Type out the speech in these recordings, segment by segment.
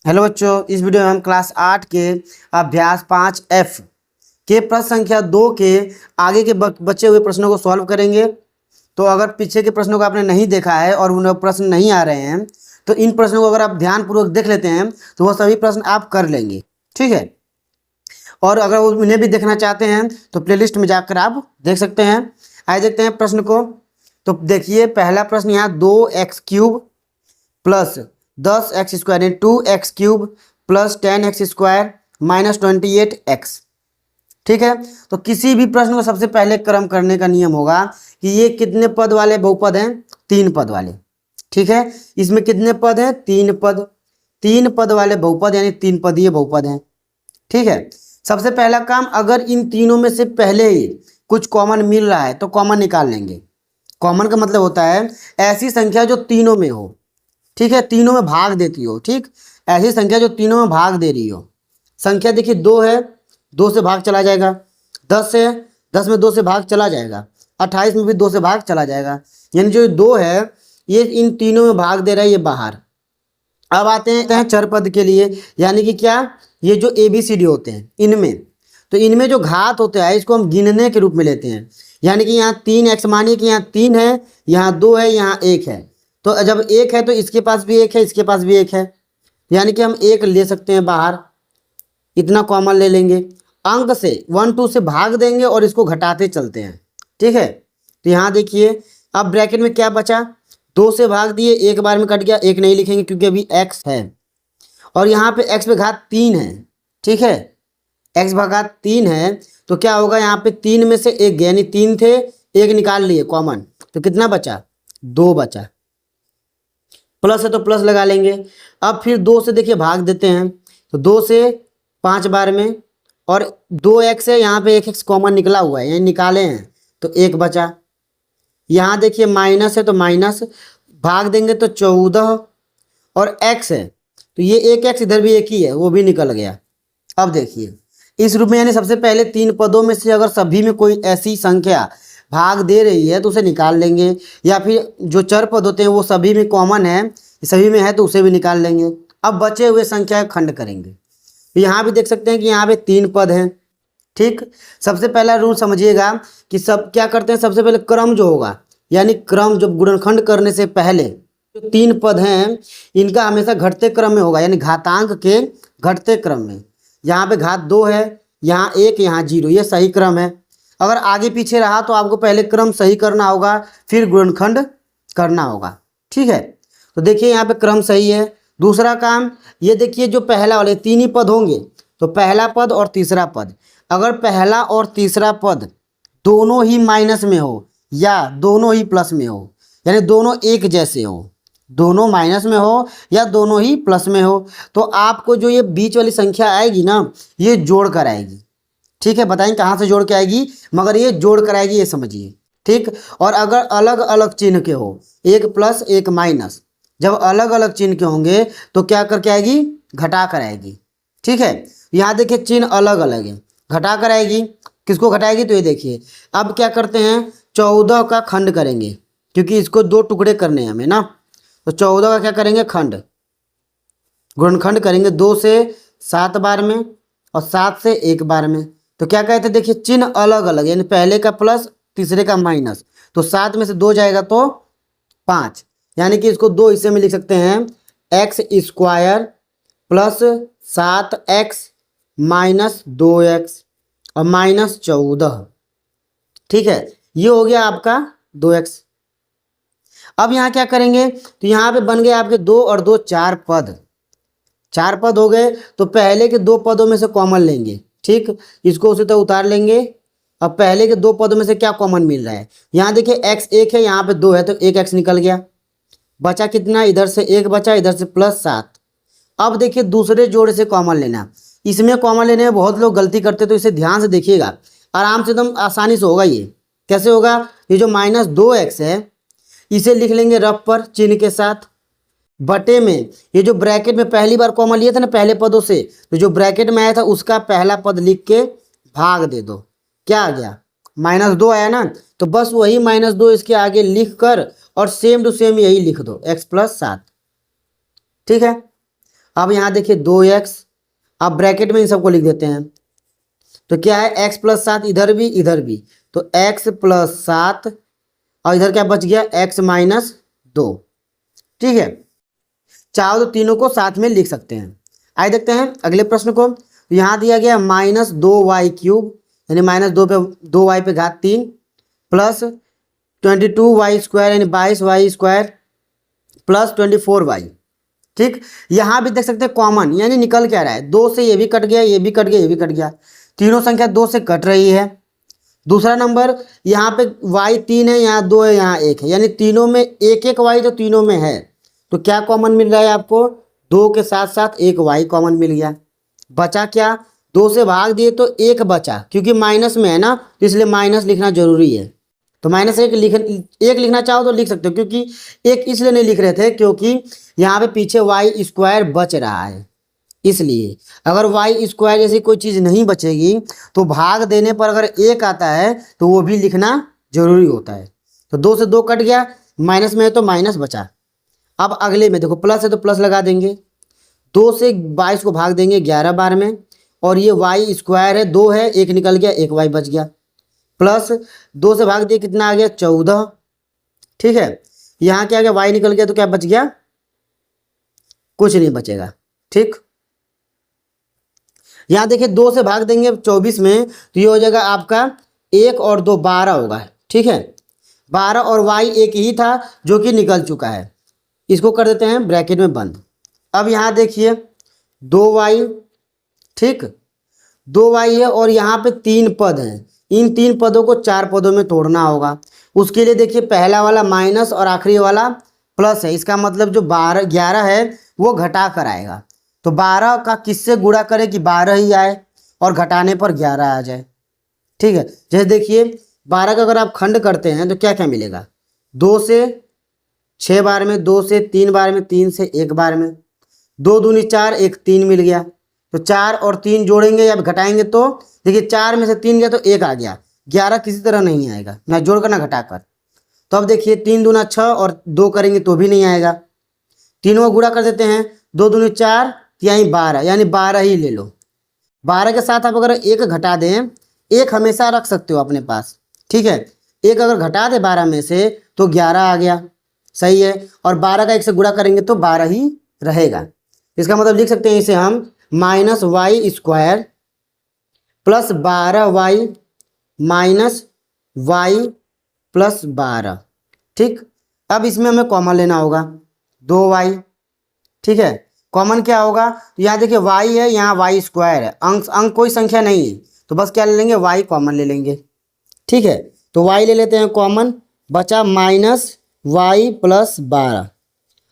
Hello बच्चों, इस video में हम क्लास 8 के अभ्यास 5F के प्रश्न संख्या 2 के आगे के बचे हुए प्रश्नों को सॉल्व करेंगे। तो अगर पीछे के प्रश्नों को आपने नहीं देखा है और उन प्रश्न नहीं आ रहे हैं तो इन प्रश्नों को अगर आप ध्यानपूर्वक देख लेते हैं तो वह सभी प्रश्न आप कर लेंगे। ठीक है, और अगर उन्हें भी देखना चाहते हैं तो प्लेलिस्ट में जाकर आप देख सकते हैं। आइए देखते हैं प्रश्न को। तो देखिए, पहला प्रश्न यहाँ 2x³ प्लस 10x² यानी 2x³ plus 10x² minus 28x। ठीक है, तो किसी भी प्रश्न को सबसे पहले क्रम करने का नियम होगा कि ये कितने पद वाले बहुपद हैं, 3 पद वाले। ठीक है, इसमें कितने पद हैं, 3 पद। 3 पद वाले बहुपद यानी 3 पदीय बहुपद हैं। ठीक है, सबसे पहला काम, अगर इन तीनों में से पहले ही कुछ कॉमन मिल रहा है तो कॉमन निकाल लेंगे। कॉमन का मतलब होता है ऐसी संख्या जो तीनों में हो। ठीक है, तीनों में भाग देती हो। ठीक, ऐसी संख्या जो तीनों में भाग दे रही हो। संख्या देखिए 2 है, 2 से भाग चला जाएगा। 10 है, 10 में 2 से भाग चला जाएगा। 28 में भी 2 से भाग चला जाएगा। यानी जो 2 है ये इन तीनों में भाग दे रहा है, ये बाहर। अब आते हैं चर पद के लिए, यानी कि क्या, ये जो ABCD होते हैं इनमें, तो इनमें जो घात होता है इसको हम गिनने के रूप में लेते हैं। यानी कि यहाँ 3x, मानिए कि यहाँ 3 है, यहाँ 2 है, यहाँ 1 है। तो जब 1 है तो इसके पास भी 1 है, इसके पास भी 1 है, यानी कि हम 1 ले सकते हैं बाहर। इतना कॉमन ले लेंगे, अंक से 1 2 से भाग देंगे और इसको घटाते चलते हैं। ठीक है, तो यहाँ देखिए अब ब्रैकेट में क्या बचा, 2 से भाग दिए, एक बार में कट गया, 1 नहीं लिखेंगे क्योंकि अभी x है और यहाँ पे x पे घात 3 है। ठीक है, x भागात 3 है तो क्या होगा, यहाँ पे 3 में से 1 यानी 3 थे, 1 निकाल लिए कॉमन, तो कितना बचा, 2 बचा। प्लस है तो प्लस लगा लेंगे। अब फिर 2 से देखिए भाग देते हैं, तो 2 से 5 बार में, और 2x है, यहाँ पे 1x कॉमन निकला हुआ है, यानी निकाले हैं तो 1 बचा। यहाँ देखिए माइनस है तो माइनस, भाग देंगे तो 14, और x है तो ये 1x इधर भी 1 ही है, वो भी निकल गया। अब देखिए इस रूप में, यानी सबसे पहले 3 पदों में से अगर सभी में कोई ऐसी संख्या भाग दे रही है तो उसे निकाल लेंगे, या फिर जो चर पद होते हैं वो सभी में कॉमन है, सभी में है तो उसे भी निकाल लेंगे। अब बचे हुए संख्या का खंड करेंगे। यहाँ भी देख सकते हैं कि यहाँ पे 3 पद हैं। ठीक, सबसे पहला रूल समझिएगा कि सब क्या करते हैं, सबसे पहले क्रम जो होगा, यानी क्रम जो गुणनखंड करने से पहले जो 3 पद हैं इनका हमेशा घटते क्रम में होगा, यानी घातांक के घटते क्रम में। यहाँ पे घात 2 है, यहाँ 1, यहाँ 0, ये सही क्रम है। अगर आगे पीछे रहा तो आपको पहले क्रम सही करना होगा, फिर गुणनखंड करना होगा। ठीक है, तो देखिए यहाँ पे क्रम सही है। दूसरा काम, ये देखिए जो पहला वाले 3 ही पद होंगे तो पहला पद और तीसरा पद, अगर पहला और तीसरा पद दोनों ही माइनस में हो या दोनों ही प्लस में हो, यानी दोनों एक जैसे हो, दोनों माइनस में हो या दोनों ही प्लस में हो, तो आपको जो ये बीच वाली संख्या आएगी ना, ये जोड़ कर आएगी। ठीक है, बताएं कहाँ से जोड़ के आएगी, मगर ये जोड़ कर आएगी, ये समझिए। ठीक, और अगर अलग अलग चिन्ह के हो, एक प्लस एक माइनस, जब अलग अलग चिन्ह के होंगे तो क्या करके आएगी, घटा कर आएगी। ठीक है, यहाँ देखिए चिन्ह अलग अलग है, घटा कर आएगी। किसको घटाएगी, तो ये देखिए। अब क्या करते हैं, 14 का खंड करेंगे, क्योंकि इसको 2 टुकड़े करने हैं हमें ना, तो 14 का क्या करेंगे, खंड, गुणनखंड करेंगे। 2 से 7 बार में और 7 से 1 बार में। तो क्या कहते हैं, देखिए चिन्ह अलग अलग, यानी पहले का प्लस तीसरे का माइनस, तो 7 में से 2 जाएगा तो 5, यानी कि इसको 2 हिस्से में लिख सकते हैं, x² plus 7x minus 2x और माइनस 14। ठीक है, ये हो गया आपका 2x। अब यहाँ क्या करेंगे, तो यहाँ पे बन गए आपके 2 और 2 4 पद। 4 पद हो गए तो पहले के 2 पदों में से कॉमन लेंगे। ठीक, इसको उसी तरह उतार लेंगे। अब पहले के 2 पदों में से क्या कॉमन मिल रहा है, यहाँ देखिए x 1 है, यहाँ पे 2 है, तो 1x निकल गया। बचा कितना, इधर से 1 बचा, इधर से प्लस 7। अब देखिए दूसरे जोड़े से कॉमन लेना। इसमें कॉमन लेने में बहुत लोग गलती करते, तो इसे ध्यान से देखिएगा, आराम से एकदम आसानी से होगा। ये कैसे होगा, ये जो माइनस 2x है इसे लिख लेंगे रफ पर चिन्ह के साथ, बटे में ये जो ब्रैकेट में पहली बार कॉमन लिया था ना पहले पदों से, तो जो ब्रैकेट में आया था उसका पहला पद लिख के भाग दे दो। क्या आ गया, -2 आया ना, तो बस वही -2 इसके आगे लिख कर और सेम टू सेम यही लिख दो, x + 7। ठीक है, अब यहाँ देखिए 2x, अब ब्रैकेट में इन सबको लिख देते हैं। तो क्या है, x प्लस 7 इधर भी, तो x प्लस 7 और इधर क्या बच गया, x माइनस 2। ठीक है, चाहो तो तीनों को साथ में लिख सकते हैं। आइए देखते हैं अगले प्रश्न को। तो यहाँ दिया गया -2y³ यानी -2 पे 2y पे घात 3 प्लस 22y² यानी 22y² प्लस 24y। ठीक, यहाँ भी देख सकते हैं कॉमन यानी निकल क्या रहा है, 2 से ये भी कट गया, ये भी कट गया, ये भी कट गया, तीनों संख्या 2 से कट रही है। दूसरा नंबर, यहाँ पे y 3 है, यहाँ 2 है, यहाँ 1 है, यानी तीनों में एक एक y तो तीनों में है। तो क्या कॉमन मिल रहा है आपको, 2 के साथ साथ एक y कॉमन मिल गया। बचा क्या, 2 से भाग दिए तो 1 बचा, क्योंकि माइनस में है ना तो इसलिए माइनस लिखना जरूरी है। तो -1 लिखना चाहो तो लिख सकते हो, क्योंकि एक इसलिए नहीं लिख रहे थे क्योंकि यहाँ पे पीछे y² बच रहा है, इसलिए। अगर y² जैसी कोई चीज़ नहीं बचेगी तो भाग देने पर अगर 1 आता है तो वो भी लिखना जरूरी होता है। तो 2 से 2 कट गया, माइनस में है तो माइनस बचा। अब अगले में देखो प्लस है तो प्लस लगा देंगे, 2 से 22 को भाग देंगे 11 बार में, और ये y² है, 2 है, 1 निकल गया, 1 y बच गया, प्लस 2 से भाग दिए कितना आ गया, 14। ठीक है, यहाँ क्या आ गया, y निकल गया तो क्या बच गया, कुछ नहीं बचेगा। ठीक, यहाँ देखिए 2 से भाग देंगे 24 में तो ये हो जाएगा आपका 1 और 2 12 होगा। ठीक है, 12 और y एक ही था जो कि निकल चुका है, इसको कर देते हैं ब्रैकेट में बंद। अब यहाँ देखिए 2y, ठीक, 2y है और यहाँ पे 3 पद हैं, इन 3 पदों को 4 पदों में तोड़ना होगा। उसके लिए देखिए पहला वाला माइनस और आखिरी वाला प्लस है, इसका मतलब जो 11 है वो घटा कर आएगा। तो 12 का किससे गुणा करें कि 12 ही आए और घटाने पर 11 आ जाए। ठीक है, जैसे देखिए 12 का अगर आप खंड करते हैं तो क्या क्या मिलेगा, 2 से 6 बार में, 2 से 3 बार में, 3 से 1 बार में, 2 दूनी 4, 1 3 मिल गया। तो 4 और 3 जोड़ेंगे या घटाएंगे तो देखिए 4 में से 3 गया तो 1 आ गया, 11 किसी तरह नहीं आएगा, ना जोड़कर ना घटाकर। तो अब देखिए 3 दूना 6 और 2 करेंगे तो भी नहीं आएगा, तीनों को गुणा कर देते हैं, 2 दूनी 4 यानी 12, यानी 12 ही ले लो। 12 के साथ आप अगर 1 घटा दें, 1 हमेशा रख सकते हो अपने पास। ठीक है, 1 अगर घटा दे 12 में से तो 11 आ गया, सही है, और 12 का 1 से गुणा करेंगे तो 12 ही रहेगा। इसका मतलब लिख सकते हैं इसे हम -y² plus 12y minus y plus 12। ठीक, अब इसमें हमें कॉमन लेना होगा 2y। ठीक है, कॉमन क्या होगा, तो यहाँ देखिए y है, यहाँ y² है, अंक कोई संख्या नहीं है, तो बस क्या ले लेंगे, y कॉमन ले लेंगे। ठीक है, तो y ले लेते हैं कॉमन, बचा -y प्लस 12।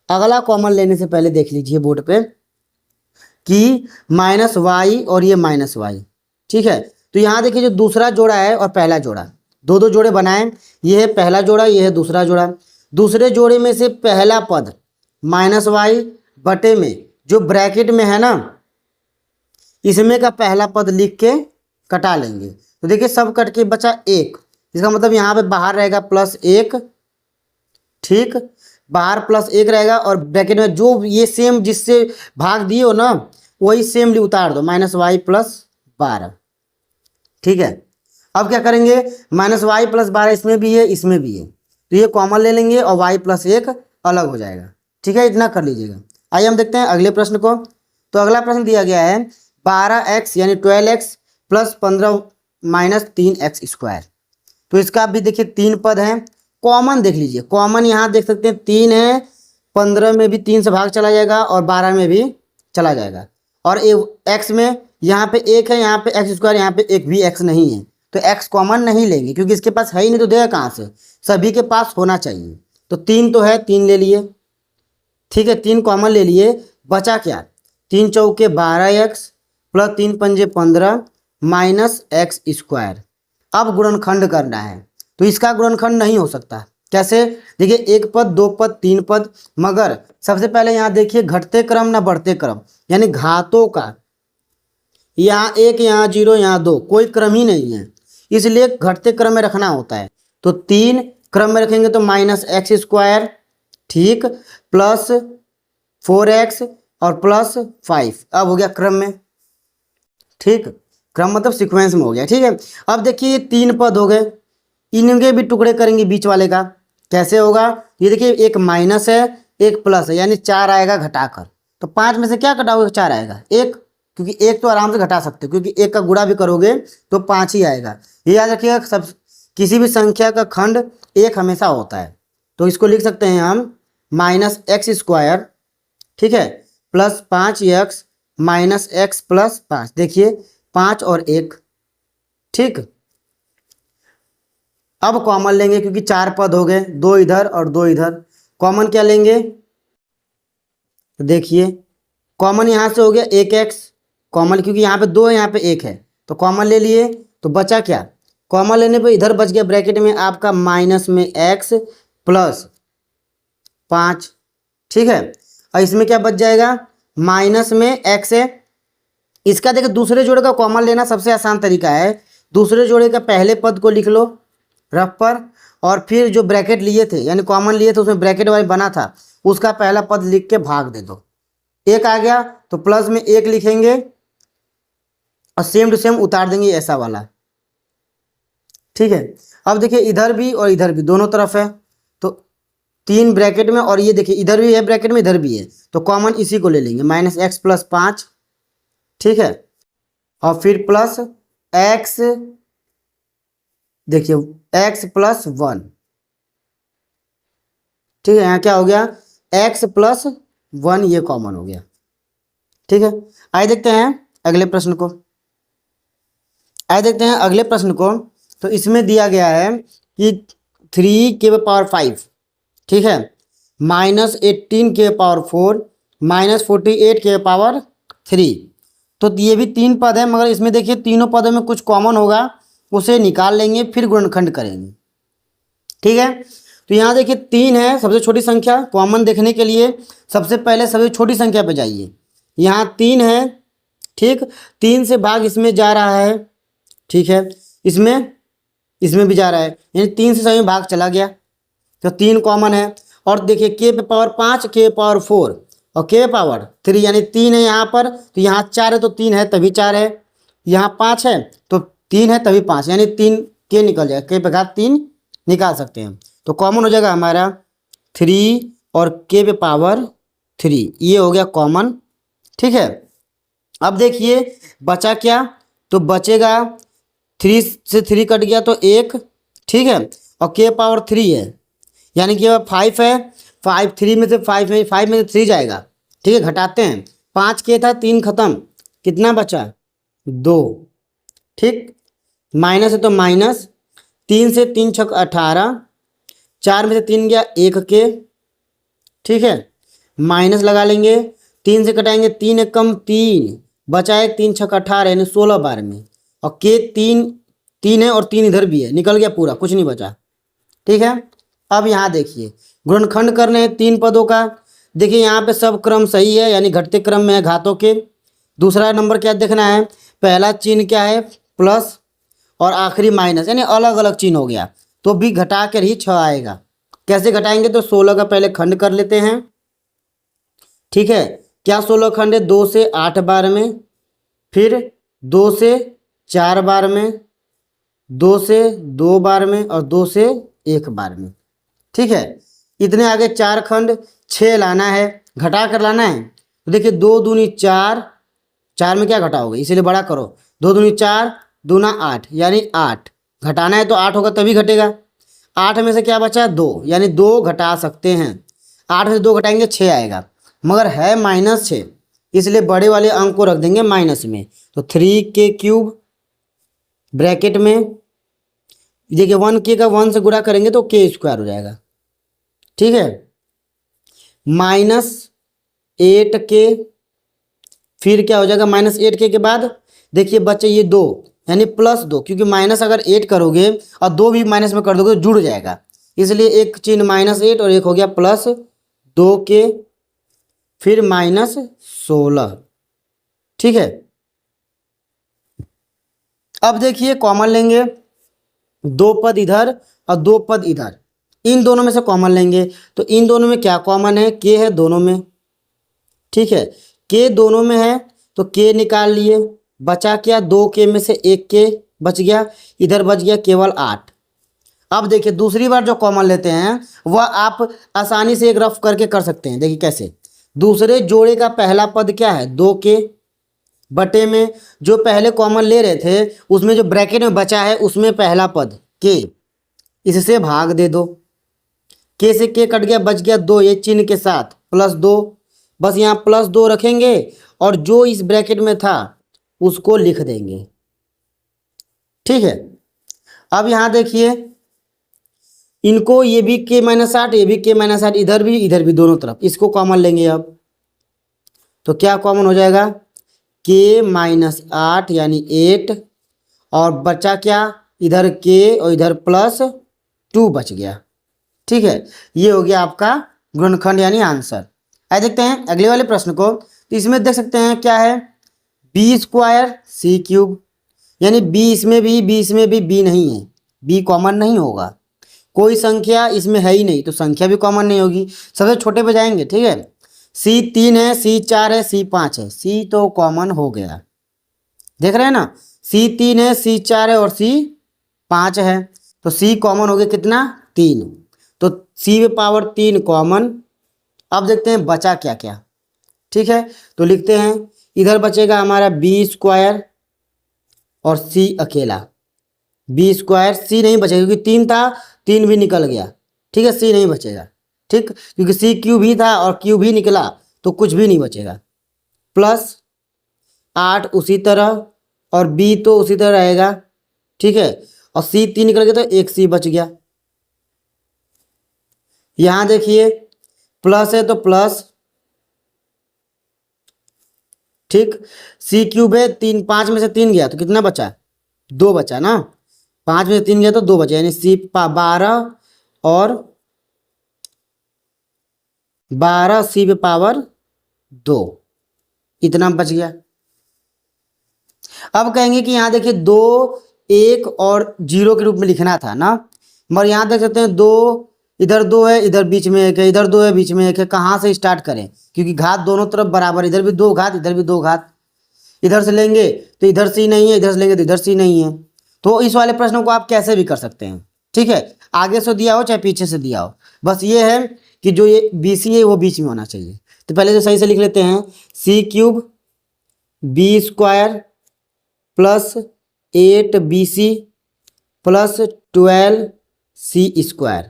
अगला कॉमन लेने से पहले देख लीजिए बोर्ड पे कि -y और ये -y। ठीक है, तो यहाँ देखिए जो दूसरा जोड़ा है और पहला जोड़ा, दो जोड़े बनाए, ये है पहला जोड़ा, ये है दूसरा जोड़ा। दूसरे जोड़े में से पहला पद -y बटे में जो ब्रैकेट में है ना, इसमें का पहला पद लिख के कटा लेंगे। तो देखिए सब कट के बचा 1, इसका मतलब यहाँ पे बाहर रहेगा +1। ठीक, बाहर +1 रहेगा और ब्रैकेट में जो ये सेम जिससे भाग दिए हो ना वही सेमली उतार दो, -y प्लस 12। ठीक है, अब क्या करेंगे, -y प्लस 12 इसमें भी है, इसमें भी है, तो ये कॉमन ले लेंगे और y प्लस 1 अलग हो जाएगा। ठीक है, इतना कर लीजिएगा। आइए हम देखते हैं अगले प्रश्न को। तो अगला प्रश्न दिया गया है 12x यानी 12x प्लस 15 माइनस 3x²। तो इसका भी देखिए 3 पद हैं, कॉमन देख लीजिए, कॉमन यहाँ देख सकते हैं 3 है, 15 में भी 3 से भाग चला जाएगा और 12 में भी चला जाएगा, और x में यहाँ पे 1 है, यहाँ पे x², यहाँ पे एक भी x नहीं है, तो x कॉमन नहीं लेंगे क्योंकि इसके पास है ही नहीं, तो देगा कहाँ से, सभी के पास होना चाहिए। तो 3 तो है, 3 ले लिए। ठीक है, 3 कॉमन ले लिए, बचा क्या, 3 चौके 12x प्लस 3 पंजे 15 माइनस x²। अब गुणनखंड करना है, तो इसका गुणनखंड नहीं हो सकता। कैसे, देखिए 1 पद 2 पद 3 पद, मगर सबसे पहले यहाँ देखिए घटते क्रम ना बढ़ते क्रम, यानी घातों का, यहाँ 1 यहाँ 0 यहाँ 2 कोई क्रम ही नहीं है, इसलिए घटते क्रम में रखना होता है। तो 3 क्रम में रखेंगे तो -x², ठीक, प्लस 4x और +5। अब हो गया क्रम में, ठीक, क्रम मतलब सीक्वेंस में हो गया, ठीक है। अब देखिए ये 3 पद हो गए, इनके भी टुकड़े करेंगे बीच वाले का। कैसे होगा, ये देखिए एक माइनस है एक प्लस है, यानी 4 आएगा घटाकर। तो 5 में से क्या घटाओगे, 4 आएगा, एक, क्योंकि एक तो आराम से घटा सकते हो, क्योंकि एक का गुणा भी करोगे तो 5 ही आएगा। ये याद रखिएगा, सब किसी भी संख्या का खंड एक हमेशा होता है। तो इसको लिख सकते हैं हम -x², ठीक है, +5x -x +5। देखिए 5 और 1, ठीक। अब कॉमन लेंगे क्योंकि 4 पद हो गए, 2 इधर और 2 इधर। कॉमन क्या लेंगे, तो देखिए कॉमन यहाँ से हो गया 1x कॉमन, क्योंकि यहाँ पे 2 है यहाँ पे 1 है, तो कॉमन ले लिए। तो बचा क्या, कॉमन लेने पे इधर बच गया ब्रैकेट में आपका माइनस में x +5, ठीक है। और इसमें क्या बच जाएगा, माइनस में x है। इसका देखिए दूसरे जोड़े का कॉमन लेना सबसे आसान तरीका है। दूसरे जोड़े का पहले पद को लिख लो रफ पर, और फिर जो ब्रैकेट लिए थे यानी कॉमन लिए थे उसमें ब्रैकेट वाली बना था, उसका पहला पद लिख के भाग दे दो। 1 आ गया तो प्लस में 1 लिखेंगे और सेम टू सेम उतार देंगे ऐसा वाला, ठीक है। अब देखिए इधर भी और इधर भी दोनों तरफ है, तो 3 ब्रैकेट में, और ये देखिए इधर भी है ब्रैकेट में इधर भी है, तो कॉमन इसी को ले लेंगे -x +5, ठीक है। और फिर प्लस x, देखिए x +1, ठीक है। यहाँ क्या हो गया, x +1, ये कॉमन हो गया, ठीक है। आइए देखते हैं अगले प्रश्न को, तो इसमें दिया गया है कि 3⁵, ठीक है, -18⁴ -48⁵3। तो ये भी 3 पद है, मगर इसमें देखिए तीनों पदों में कुछ कॉमन होगा, उसे निकाल लेंगे फिर गुणनखंड करेंगे, ठीक है। तो यहाँ देखिए 3 है सबसे छोटी संख्या, कॉमन देखने के लिए सबसे पहले सबसे छोटी संख्या पे जाइए। यहाँ 3 है, ठीक, 3 से भाग इसमें जा रहा है, ठीक है, इसमें भी जा रहा है, यानी 3 से सभी भाग चला गया, तो 3 कॉमन है। और देखिए k⁵ k⁴ और k⁵ यानी 3 है यहाँ पर, तो यहाँ 4 है तो 3 है तभी 4 है, यहाँ 5 है तो 3 है तभी 5, यानी 3 k निकल जाएगा, k⁵3 निकाल सकते हैं। तो कॉमन हो जाएगा हमारा 3 और k⁵3, ये हो गया कॉमन, ठीक है। अब देखिए बचा क्या, तो बचेगा 3 से 3 कट गया तो 1, ठीक है, और k⁵3 है, यानी कि 5 है, 3 में से 5 में से 3 जाएगा, ठीक है, घटाते हैं। 5 k था, 3 खत्म, कितना बचा 2, ठीक, माइनस है तो माइनस, 3 से 3 × 18, 4 में से 3 गया 1 k, ठीक है, माइनस लगा लेंगे, 3 से कटाएंगे 3 × 3, बचा है 3 × 18 यानी 16 बार में, और k 3 है और 3 इधर भी है, निकल गया पूरा, कुछ नहीं बचा, ठीक है। अब यहाँ देखिए गुणनखंड करने हैं 3 पदों का। देखिए यहाँ पे सब क्रम सही है, यानी घटते क्रम में है घातों के। दूसरा नंबर क्या देखना है, पहला चिन्ह क्या है प्लस और आखिरी माइनस, यानी अलग अलग चिन्ह हो गया, तो भी घटा कर ही 6 आएगा। कैसे घटाएंगे, तो 16 का पहले खंड कर लेते हैं, ठीक है। क्या 16 खंड है, 2 से 8 बार में, फिर 2 से 4 बार में, 2 से 2 बार में और 2 से 1 बार में, ठीक है। इतने आगे 4 खंड, 6 लाना है, घटा कर लाना है। तो देखिए 2 दूनी 4, 4 में क्या घटाओगे, इसीलिए बड़ा करो, 2 दूनी 4, दूना 8, यानी 8 घटाना है तो 8 होगा तभी घटेगा। 8 में से क्या बचा 2, यानी 2 घटा सकते हैं, 8 में से 2 घटाएंगे 6 आएगा, मगर है -6, इसलिए बड़े वाले अंक को रख देंगे माइनस में। तो 3k³ ब्रैकेट में, देखिए 1k का 1 से गुणा करेंगे तो k² हो जाएगा, ठीक है, -8k, फिर क्या हो जाएगा -8k के बाद देखिए बच्चे ये 2 यानी +2, क्योंकि माइनस अगर 8 करोगे और 2 भी माइनस में कर दोगे तो जुड़ जाएगा, इसलिए एक चिन्ह -8 और एक हो गया +2k, फिर -16, ठीक है। अब देखिए कॉमन लेंगे, 2 पद इधर और 2 पद इधर, इन दोनों में से कॉमन लेंगे, तो इन दोनों में क्या कॉमन है, k है दोनों में, ठीक है। के दोनों में है तो के निकाल लिए, बचा क्या, 2 के में से 1 के बच गया, इधर बच गया केवल 8। अब देखिए दूसरी बार जो कॉमन लेते हैं वह आप आसानी से एक रफ करके कर सकते हैं। देखिए कैसे, दूसरे जोड़े का पहला पद क्या है, 2 के, बटे में जो पहले कॉमन ले रहे थे उसमें जो ब्रैकेट में बचा है उसमें पहला पद के, इससे भाग दे दो, के से के कट गया, बच गया 2, ये चिन्ह के साथ +2, बस यहाँ +2 रखेंगे और जो इस ब्रैकेट में था उसको लिख देंगे। ठीक है, अब यहाँ देखिए इनको, ये भी k-8, ये भी k-8, इधर भी दोनों तरफ इसको कॉमन लेंगे। अब तो क्या कॉमन हो जाएगा, k-8 यानी 8, और बचा क्या, इधर k और इधर +2 बच गया। ठीक है, ये हो गया आपका गुणनखंड यानी आंसर। आइए देखते हैं अगले वाले प्रश्न को। तो इसमें देख सकते हैं क्या है, b² c³ यानी b इसमें भी, b इसमें भी, b नहीं है, b कॉमन नहीं होगा, कोई संख्या इसमें है ही नहीं तो संख्या भी कॉमन नहीं होगी, सबसे छोटे पे जाएंगे। ठीक है, c3 है, c4 है, c5 है, c तो कॉमन हो गया, देख रहे हैं ना, c3 है, c4 है और c5 है, तो c कॉमन हो गया कितना, 3, तो c³ 3 कॉमन। अब देखते हैं बचा क्या क्या। ठीक है, तो लिखते हैं, इधर बचेगा हमारा b² और c अकेला, b², c नहीं बचेगा क्योंकि 3 था, 3 भी निकल गया। ठीक है, c नहीं बचेगा, ठीक, क्योंकि c³ भी था और q भी निकला तो कुछ भी नहीं बचेगा, +8 उसी तरह और b तो उसी तरह रहेगा। ठीक है, और c3 निकल गया तो एक c बच गया। यहाँ देखिए प्लस है तो प्लस, ठीक, c³ है, 3, 5 में से 3 गया तो कितना बचा, 2 बचा ना, 5 में से 3 गया तो 2 बचा, यानी c12 और 12 c⁻2 इतना बच गया। अब कहेंगे कि यहाँ देखिए 2, 1 और 0 के रूप में लिखना था ना, मगर यहाँ देख सकते हैं 2, इधर 2 है, इधर बीच में 1 है, इधर 2 है, बीच में 1 है, कहाँ से स्टार्ट करें, क्योंकि घात दोनों तरफ बराबर, इधर भी 2 घात, इधर भी 2 घात, इधर से लेंगे तो इधर c नहीं है, इधर से लेंगे तो इधर c नहीं है। तो इस वाले प्रश्नों को आप कैसे भी कर सकते हैं। ठीक है, आगे से दिया हो चाहे पीछे से दिया हो, बस ये है कि जो ये BC है वो बीच में होना चाहिए। तो पहले तो सही से लिख लेते हैं, c³ b² + 8bc + 12c²।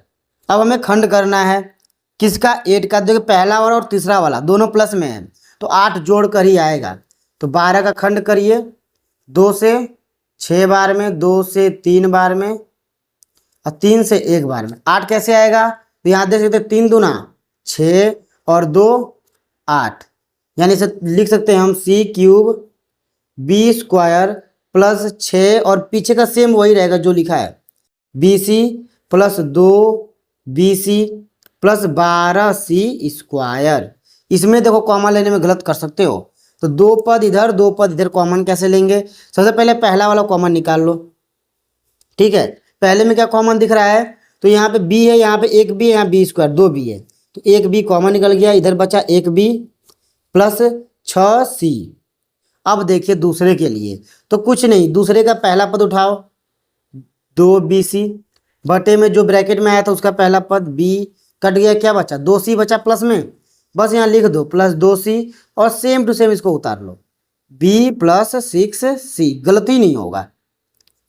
अब हमें खंड करना है, किसका, 8 का, देखिए पहला वाला और तीसरा वाला दोनों प्लस में है तो 8 जोड़ कर ही आएगा, तो 12 का खंड करिए, 2 से 6 बार में, 2 से 3 बार में और 3 से 1 बार में। 8 कैसे आएगा, तो यहाँ देख सकते हैं 3 दूना 6 और 2 8, यानी इसे लिख सकते हैं हम c³ b² + 6 और पीछे का सेम वही रहेगा जो लिखा है, bc + 2bc + 12c²। इसमें देखो कॉमन लेने में गलत कर सकते हो, तो 2 पद इधर 2 पद इधर कॉमन कैसे लेंगे, सबसे पहले पहला वाला कॉमन निकाल लो। ठीक है, पहले में क्या कॉमन दिख रहा है, तो यहाँ पे b है, यहाँ पे 1b है, यहाँ b², 2b है, तो 1b कॉमन निकल गया, इधर बचा 1b + 6c। अब देखिए दूसरे के लिए, तो कुछ नहीं, दूसरे का पहला पद उठाओ, 2bc, बटे में जो ब्रैकेट में आया था उसका पहला पद b कट गया, क्या बचा, 2c बचा प्लस में, बस यहाँ लिख दो +2c और सेम टू सेम इसको उतार लो, b + 6c, गलती नहीं होगा।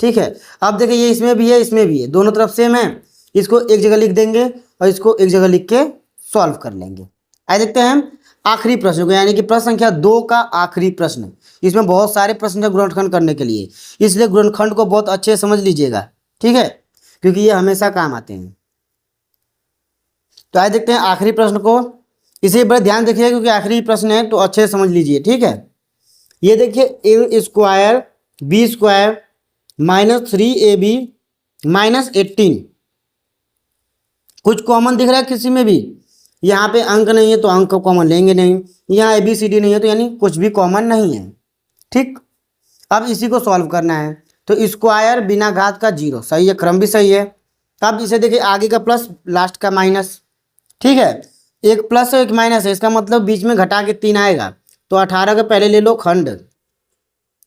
ठीक है, अब देखिए ये इसमें भी है, इसमें भी है, दोनों तरफ सेम है, इसको एक जगह लिख देंगे और इसको एक जगह लिख के सॉल्व कर लेंगे। आइए देखते हैं आखिरी प्रश्न को, यानी कि प्रश्न संख्या 2 का आखिरी प्रश्न। इसमें बहुत सारे प्रश्न है गुणनखंड करने के लिए, इसलिए गुणनखंड को बहुत अच्छे से समझ लीजिएगा। ठीक है, क्योंकि ये हमेशा काम आते हैं। तो आइए देखते हैं आखिरी प्रश्न को, इसे बड़े ध्यान देखिए क्योंकि आखिरी प्रश्न है तो अच्छे से समझ लीजिए। ठीक है, ये देखिए a² b² -3ab -18, कुछ कॉमन दिख रहा है किसी में भी, यहाँ पे अंक नहीं है तो अंक कॉमन लेंगे नहीं, यहाँ ABCD नहीं है तो यानी कुछ भी कॉमन नहीं है। ठीक, अब इसी को सॉल्व करना है, तो स्क्वायर बिना घात का 0, सही है, क्रम भी सही है। अब इसे देखिए, आगे का प्लस लास्ट का माइनस। ठीक है, एक प्लस है एक माइनस है, इसका मतलब बीच में घटा के 3 आएगा, तो 18 के पहले ले लो खंड,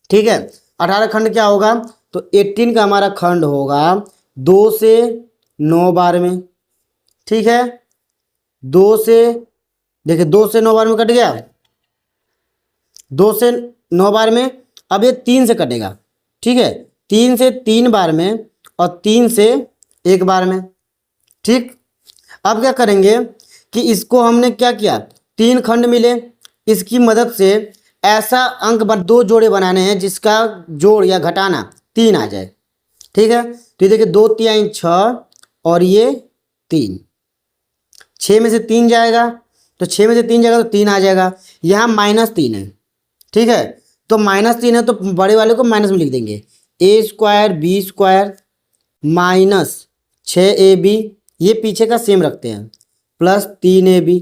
ठीक है। 18 खंड क्या होगा, तो 18 का हमारा खंड होगा 2 से 9 बार में, ठीक है। 2 से, देखिए 2 से 9 बार में कट गया, 2 से 9 बार में। अब ये 3 से कटेगा, ठीक है, 3 से 3 बार में और 3 से 1 बार में, ठीक। अब क्या करेंगे कि इसको हमने क्या किया, 3 खंड मिले, इसकी मदद से ऐसा अंक दो जोड़े बनाने हैं जिसका जोड़ या घटाना 3 आ जाए, ठीक है। तो ये देखिए 2 3 6 और ये 3, 6 में से 3 जाएगा, तो 6 में से 3 जाएगा तो 3 आ जाएगा। यहाँ -3 है, ठीक है, तो -3 है तो बड़े वाले को माइनस में लिख देंगे, a² b² -6ab, ये पीछे का सेम रखते हैं, +3ab।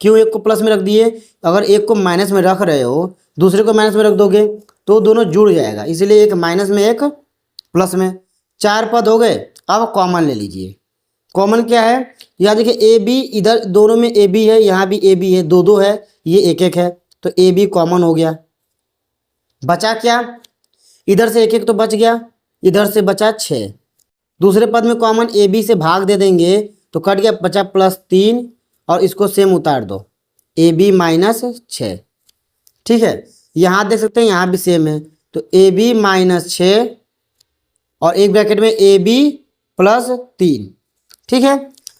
क्यों एक को प्लस में रख दिए, अगर एक को माइनस में रख रहे हो दूसरे को माइनस में रख दोगे तो दोनों जुड़ जाएगा, इसलिए एक माइनस में एक प्लस में। 4 पद हो गए। अब कॉमन ले लीजिए, कॉमन क्या है, यहाँ देखिए ए बी, इधर दोनों में ए बी है, यहाँ भी ए बी है, 2 2 है, ये 1 1 है, तो ए बी कॉमन हो गया। बचा क्या, इधर से 1 1 तो बच गया, इधर से बचा 6। दूसरे पद में कॉमन ए बी से भाग दे देंगे तो कट गया, बचा +3 और इसको सेम उतार दो, ए बी -6, ठीक है। यहाँ देख सकते हैं यहाँ भी सेम है, तो ए बी -6 और एक ब्रैकेट में ए बी +3, ठीक है।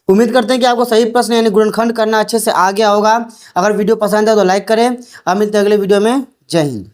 उम्मीद करते हैं कि आपको सही प्रश्न यानी गुणनखंड करना अच्छे से आ गया होगा। अगर वीडियो पसंद है तो लाइक करें। अब मिलते हैं अगले वीडियो में। जय हिंद।